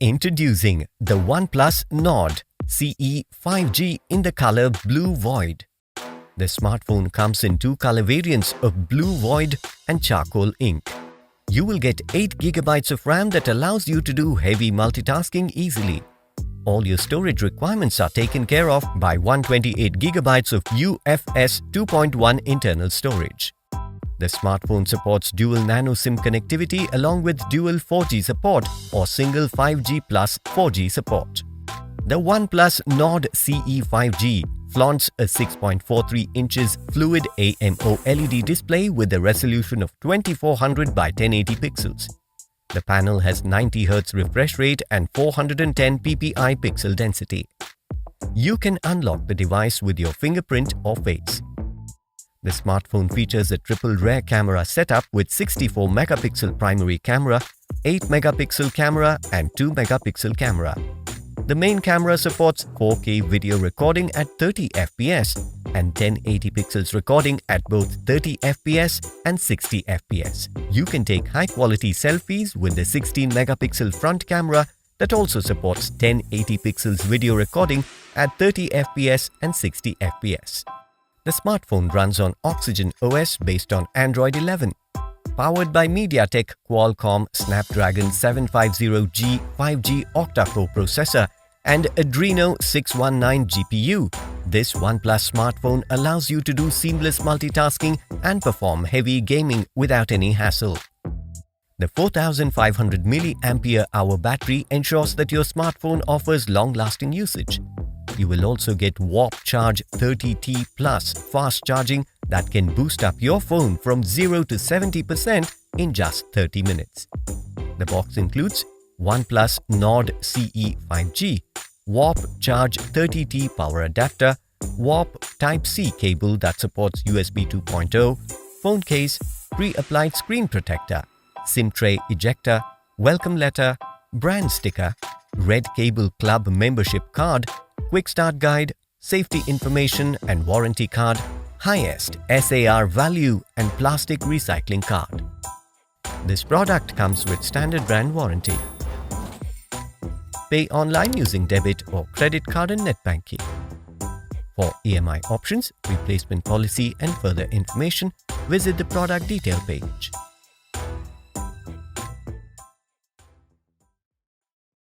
Introducing the OnePlus Nord CE 5G in the color Blue Void. The smartphone comes in two color variants of Blue Void and Charcoal Ink. You will get 8GB of RAM that allows you to do heavy multitasking easily. All your storage requirements are taken care of by 128GB of UFS 2.1 internal storage. The smartphone supports dual nano SIM connectivity along with dual 4G support or single 5G plus 4G support. The OnePlus Nord CE 5G flaunts a 6.43 inches fluid AMO LED display with a resolution of 2400 by 1080 pixels. The panel has 90Hz refresh rate and 410 ppi pixel density. You can unlock the device with your fingerprint or face. The smartphone features a triple rear camera setup with 64MP primary camera, 8MP camera and 2MP camera. The main camera supports 4K video recording at 30fps and 1080p recording at both 30fps and 60fps. You can take high-quality selfies with the 16MP front camera that also supports 1080p video recording at 30fps and 60fps. The smartphone runs on Oxygen OS based on Android 11. Powered by MediaTek Qualcomm Snapdragon 750G 5G octa-core processor and Adreno 619 GPU, this OnePlus smartphone allows you to do seamless multitasking and perform heavy gaming without any hassle. The 4500 mAh battery ensures that your smartphone offers long-lasting usage. You will also get Warp Charge 30T Plus fast charging that can boost up your phone from 0 to 70% in just 30 minutes. The box includes OnePlus Nord CE 5G, Warp Charge 30T power adapter, Warp Type-C cable that supports USB 2.0, phone case, pre-applied screen protector, SIM tray ejector, welcome letter, brand sticker, Red Cable Club membership card, quick start guide, safety information and warranty card, highest SAR value and plastic recycling card. This product comes with standard brand warranty. Pay online using debit or credit card and net banking. For EMI options, replacement policy and further information, visit the product detail page.